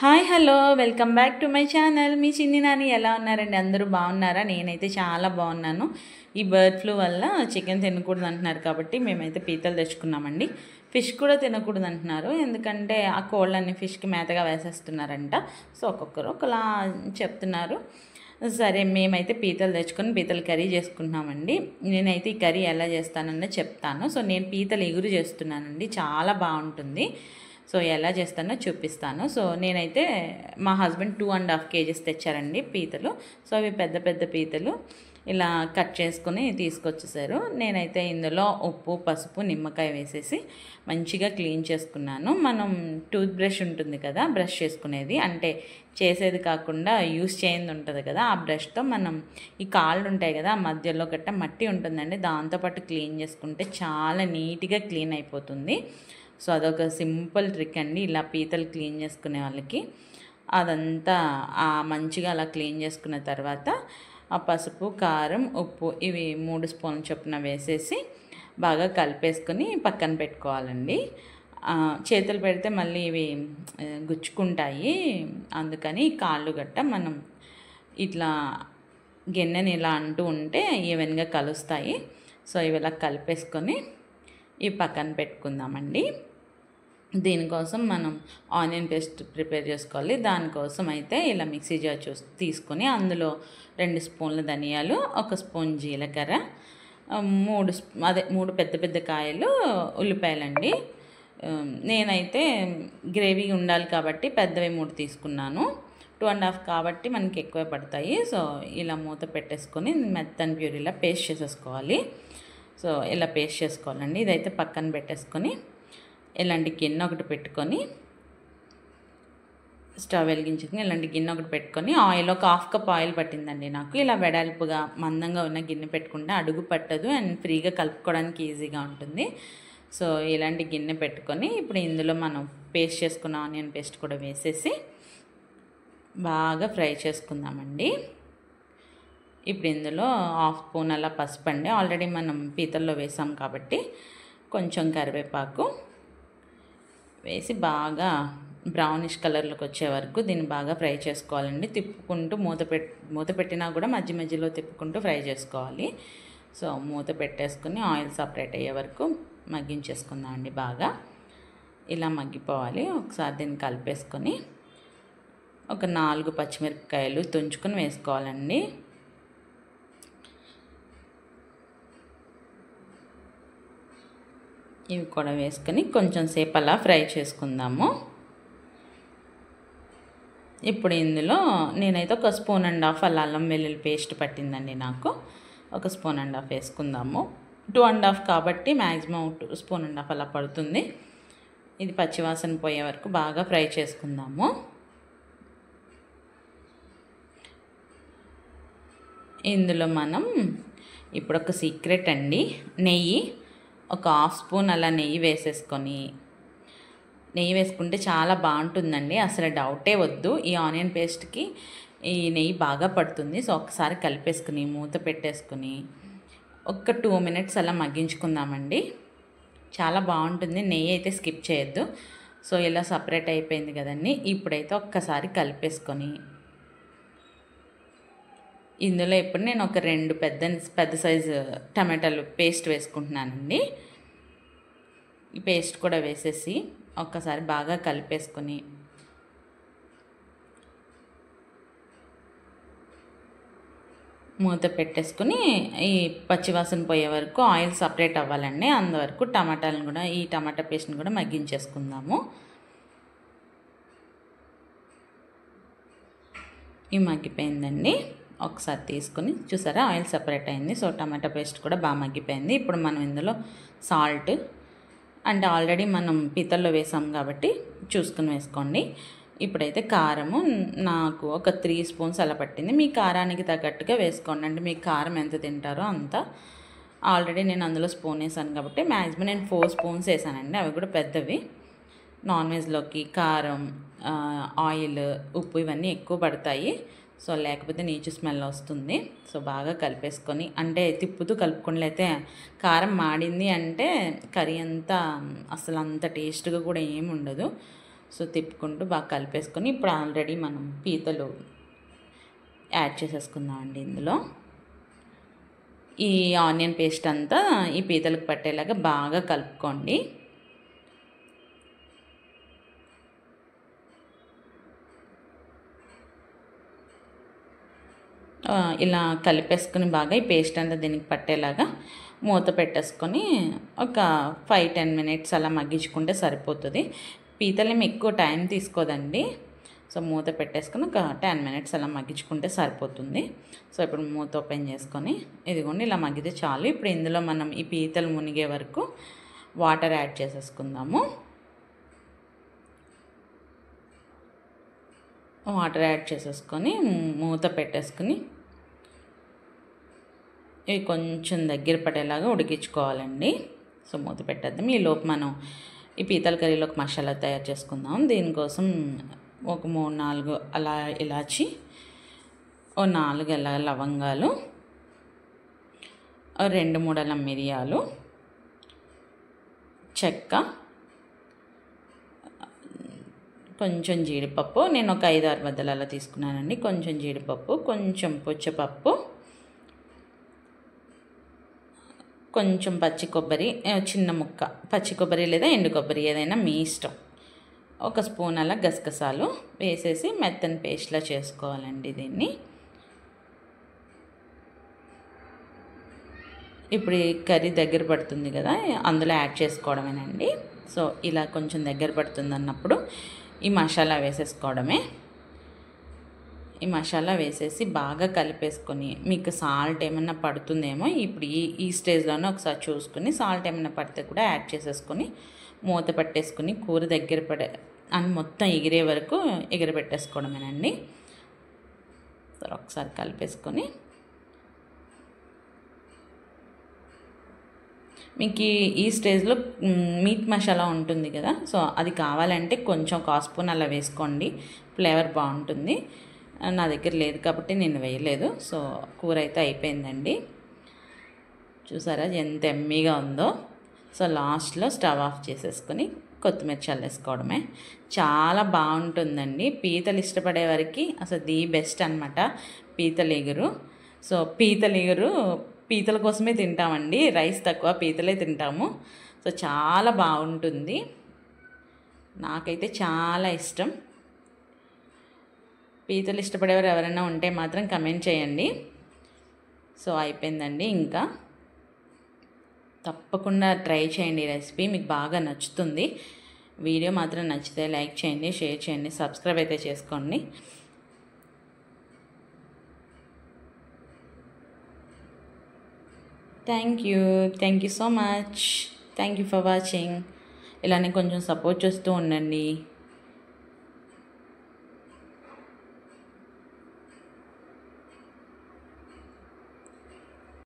Hi hello welcome back to my channel. మీ చిన్ని నాని ఎలా ఉన్నారండి? అందరూ బాగున్నారా? నేనైతే చాలా బాగున్నాను. ఈ బర్డ్ ఫ్లూ వల్ల చికెన్ తినకూడదు అంటున్నారు కాబట్టి మేమైతే పీతలు తెచ్చుకున్నామండి. ఫిష్ కూడా తినకూడదు అంటున్నారు, ఎందుకంటే ఆ కోళ్ళని ఫిష్కి మేతగా వేసేస్తున్నారంట. సో ఒక్కొక్కరు ఒకలా చెప్తున్నారు. సరే మేమైతే పీతలు తెచ్చుకొని పీతలు కర్రీ చేసుకుంటున్నామండి. నేనైతే ఈ కర్రీ ఎలా చేస్తానన్నది చెప్తాను. సో నేను పీతలు ఎగురు చేస్తున్నానండి, చాలా బాగుంటుంది. సో ఎలా చేస్తానో చూపిస్తాను. సో నేనైతే మా హస్బెండ్ 2.5 kgs తెచ్చారండి పీతలు. సో అవి పెద్ద పెద్ద పీతలు ఇలా కట్ చేసుకుని తీసుకొచ్చేసారు. నేనైతే ఇందులో ఉప్పు, పసుపు, నిమ్మకాయ వేసేసి మంచిగా క్లీన్ చేసుకున్నాను. మనం టూత్ బ్రష్ ఉంటుంది కదా, బ్రష్ చేసుకునేది అంటే చేసేది కాకుండా యూస్ చేయంది ఉంటుంది కదా, ఆ బ్రష్తో మనం ఈ కాళ్ళు ఉంటాయి కదా, ఆ మధ్యలో గట్ట మట్టి ఉంటుందండి, దాంతోపాటు క్లీన్ చేసుకుంటే చాలా నీట్గా క్లీన్ అయిపోతుంది. సో అదొక సింపుల్ ట్రిక్ అండి, ఇలా పీతలు క్లీన్ చేసుకునే వాళ్ళకి. అదంతా మంచిగా అలా క్లీన్ చేసుకున్న తర్వాత ఆ పసుపు, కారం, ఉప్పు ఇవి 3 స్పూన్ల చొప్పున వేసేసి బాగా కలిపేసుకొని పక్కన పెట్టుకోవాలండి. చేతులు పెడితే మళ్ళీ ఇవి గుచ్చుకుంటాయి, అందుకని కాళ్ళు గట్ట మనం ఇట్లా గిన్నెని ఇలా అంటూ ఉంటే ఈవెన్గా కలుస్తాయి. సో ఇవి ఇలా కలిపేసుకొని ఇవి పక్కన పెట్టుకుందామండి. దీనికోసం మనం ఆనియన్ పేస్ట్ ప్రిపేర్ చేసుకోవాలి. దానికోసం అయితే ఇలా మిక్సీ జార్ తీసుకొని అందులో 2 స్పూన్ల ధనియాలు, 1 స్పూన్ జీలకర్ర, 3 పెద్ద పెద్ద కాయలు ఉల్లిపాయలండి. నేనైతే గ్రేవీ ఉండాలి కాబట్టి పెద్దవి 3 తీసుకున్నాను. 2.5 కాబట్టి మనకి ఎక్కువ పడతాయి. సో ఇలా మూత పెట్టేసుకొని మెత్తని ప్యూరీలా పేస్ట్ చేసేసుకోవాలి. సో ఇలా పేస్ట్ చేసుకోవాలండి. ఇదైతే పక్కన పెట్టేసుకొని ఇలాంటి గిన్నె ఒకటి పెట్టుకొని స్టవ్ వెలిగించుకొని ఇలాంటి గిన్నె ఒకటి పెట్టుకొని ఆయిల్ ఒక 1/2 కప్ ఆయిల్ పట్టిందండి నాకు. ఇలా వెడల్పుగా మందంగా ఉన్న గిన్నె పెట్టుకుంటే అడుగు పట్టదు అండ్ ఫ్రీగా కలుపుకోవడానికి ఈజీగా ఉంటుంది. సో ఇలాంటి గిన్నె పెట్టుకొని ఇప్పుడు ఇందులో మనం పేస్ట్ చేసుకున్న ఆనియన్ పేస్ట్ కూడా వేసేసి బాగా ఫ్రై చేసుకుందామండి. ఇప్పుడు ఇందులో 1/2 స్పూన్ అలా పసుపు అండి, ఆల్రెడీ మనం పీతల్లో వేసాం కాబట్టి. కొంచెం కరివేపాకు వేసి బాగా బ్రౌనిష్ కలర్లోకి వచ్చే వరకు దీన్ని బాగా ఫ్రై చేసుకోవాలండి. తిప్పుకుంటూ మూత పెట్టినా కూడా మధ్య మధ్యలో తిప్పుకుంటూ ఫ్రై చేసుకోవాలి. సో మూత పెట్టేసుకుని ఆయిల్ సపరేట్ అయ్యే వరకు మగ్గించేసుకుందామండి. బాగా ఇలా మగ్గిపోవాలి. ఒకసారి దీన్ని కలిపేసుకొని ఒక 4 పచ్చిమిరపకాయలు తుంచుకొని వేసుకోవాలండి. ఇవి కూడా వేసుకొని కొంచెం సేపు అలా ఫ్రై చేసుకుందాము. ఇప్పుడు ఇందులో నేనైతే 1.5 స్పూన్ అలా అల్లం వెల్లుల్లి పేస్ట్ పట్టిందండి నాకు. 1.5 స్పూన్ వేసుకుందాము. 2.5 కాబట్టి మ్యాక్సిమం 2.5 స్పూన్ అలా పడుతుంది. ఇది పచ్చివాసన పోయే వరకు బాగా ఫ్రై చేసుకుందాము. ఇందులో మనం ఇప్పుడు ఒక సీక్రెట్ అండి, నెయ్యి ఒక 1/2 స్పూన్ అలా నెయ్యి వేసేసుకొని, నెయ్యి వేసుకుంటే చాలా బాగుంటుందండి, అసలు డౌటే వద్దు. ఈ ఆనియన్ పేస్ట్కి ఈ నెయ్యి బాగా పడుతుంది. సో ఒకసారి కలిపేసుకుని మూత పెట్టేసుకుని ఒక 2 మినిట్స్ అలా మగ్గించుకుందామండి. చాలా బాగుంటుంది, నెయ్యి అయితే స్కిప్ చేయొద్దు. సో ఇలా సపరేట్ అయిపోయింది కదండి. ఇప్పుడైతే ఒక్కసారి కలిపేసుకొని ఇందులో ఇప్పుడు నేను ఒక 2 పెద్ద సైజు టమాటాలు పేస్ట్ వేసుకుంటున్నానండి. ఈ పేస్ట్ కూడా వేసేసి ఒక్కసారి బాగా కలిపేసుకొని మూత పెట్టేసుకుని ఈ పచ్చివాసన పోయే వరకు ఆయిల్ సపరేట్ అవ్వాలండి. అంతవరకు టమాటాలను కూడా ఈ టమాటా పేస్ట్ని కూడా మగ్గించేసుకుందాము. ఇవి మగ్గిపోయిందండి. ఒకసారి తీసుకుని చూసారా ఆయిల్ సపరేట్ అయింది. సో టమాటా పేస్ట్ కూడా బాగా మగ్గిపోయింది. ఇప్పుడు మనం ఇందులో సాల్ట్ అంటే ఆల్రెడీ మనం పీతల్లో వేసాం కాబట్టి చూసుకుని వేసుకోండి. ఇప్పుడైతే కారము నాకు ఒక 3 స్పూన్స్ అలా పట్టింది. మీ కారానికి తగ్గట్టుగా వేసుకోండి, అంటే మీకు కారం ఎంత తింటారో అంత. ఆల్రెడీ నేను అందులో స్పూన్ వేసాను కాబట్టి మ్యాక్సిమం నేను 4 స్పూన్స్ వేసానండి, అవి కూడా పెద్దవి. నాన్ వెజ్లోకి కారం, ఆయిల్, ఉప్పు ఇవన్నీ ఎక్కువ పడతాయి. సో లేకపోతే నీచు స్మెల్ వస్తుంది. సో బాగా కలిపేసుకొని అంటే తిప్పుతూ కలుపుకొని, అయితే కారం మాడింది అంటే కర్రీ అంతా అసలు అంత టేస్ట్గా కూడా ఏమి ఉండదు. సో తిప్పుకుంటూ బాగా కలిపేసుకొని ఇప్పుడు ఆల్రెడీ మనం పీతలు యాడ్ చేసేసుకుందామండి ఇందులో. ఈ ఆనియన్ పేస్ట్ అంతా ఈ పీతలకు పట్టేలాగా బాగా కలుపుకోండి. ఇలా కలిపేసుకుని బాగా ఈ పేస్ట్ అంతా దీనికి పట్టేలాగా మూత పెట్టేసుకొని ఒక 5-10 మినిట్స్ అలా మగ్గించుకుంటే సరిపోతుంది. పీతలేమి ఎక్కువ టైం తీసుకోదండి. సో మూత పెట్టేసుకొని ఒక 10 మినిట్స్ అలా మగ్గించుకుంటే సరిపోతుంది. సో ఇప్పుడు మూత ఓపెన్ చేసుకొని ఇదిగోండి ఇలా మగ్గితే చాలు. ఇప్పుడు ఇందులో మనం ఈ పీతలు మునిగే వరకు వాటర్ యాడ్ చేసేసుకుందాము. వాటర్ యాడ్ చేసేసుకొని మూత పెట్టేసుకుని ఇవి కొంచెం దగ్గర పడేలాగా ఉడికించుకోవాలండి. సో మూత పెట్టేద్దాం. ఈలోపు మనం ఈ పీతల కర్రీలోకి మసాలా తయారు చేసుకుందాం. దీనికోసం ఒక 3-4 అలా ఇలాచి, 4 అలా లవంగాలు, 2-3 అలా మిరియాలు, చెక్క, కొంచెం జీడిపప్పు, నేను ఒక 5-6 బద్దలు అలా తీసుకున్నానండి. కొంచెం జీడిపప్పు, కొంచెం పుచ్చపప్పు, కొంచెం పచ్చి కొబ్బరి, చిన్న ముక్క పచ్చి కొబ్బరి లేదా ఎండు కొబ్బరి ఏదైనా మీ ఇష్టం, ఒక స్పూన్ అలా గసగసాలు వేసేసి మెత్తని పేస్ట్లా చేసుకోవాలండి దీన్ని. ఇప్పుడు ఈ కర్రీ దగ్గర పడుతుంది కదా, అందులో యాడ్ చేసుకోవడమేనండి. సో ఇలా కొంచెం దగ్గర పడుతుంది అన్నప్పుడు ఈ మసాలా వేసేసుకోవడమే. ఈ మసాలా వేసేసి బాగా కలిపేసుకొని మీకు సాల్ట్ ఏమన్నా పడుతుందేమో ఇప్పుడు ఈ స్టేజ్లోనే ఒకసారి చూసుకుని సాల్ట్ ఏమన్నా పడితే కూడా యాడ్ చేసేసుకొని మూత పట్టేసుకుని కూర దగ్గర పడే అని మొత్తం ఎగిరే వరకు ఎగిరబెట్టేసుకోవడమేనండి. సరే ఒకసారి కలిపేసుకొని మీకు ఈ స్టేజ్లో మీట్ మసాలా ఉంటుంది కదా, సో అది కావాలంటే కొంచెం ఒక స్పూన్ అలా వేసుకోండి, ఫ్లేవర్ బాగుంటుంది. నా దగ్గర లేదు కాబట్టి నేను వేయలేదు. సో కూర అయితే అయిపోయిందండి. చూసారా ఎంత ఎమ్మీగా ఉందో. సో లాస్ట్లో స్టవ్ ఆఫ్ చేసేసుకొని కొత్తిమీర చల్లేసుకోవడమే. చాలా బాగుంటుందండి. పీతలు ఇష్టపడే వారికి అసలు ది బెస్ట్ అనమాట పీతల ఎగురు. సో పీతల కోసమే తింటామండి, రైస్ తక్కువ పీతలే తింటాము. సో చాలా బాగుంటుంది, నాకైతే చాలా ఇష్టం. పీతలు ఇష్టపడేవారు ఎవరైనా ఉంటే మాత్రం కమెంట్ చేయండి. సో అయిపోయిందండి. ఇంకా తప్పకుండా ట్రై చేయండి ఈ రెసిపీ, మీకు బాగా నచ్చుతుంది. వీడియో మాత్రం నచ్చితే లైక్ చేయండి, షేర్ చేయండి, సబ్స్క్రైబ్ అయితే చేసుకోండి. Thank you so much. Thank you for watching. ఇలానే కొంచెం సపోర్ట్ చేస్తూ ఉండండి.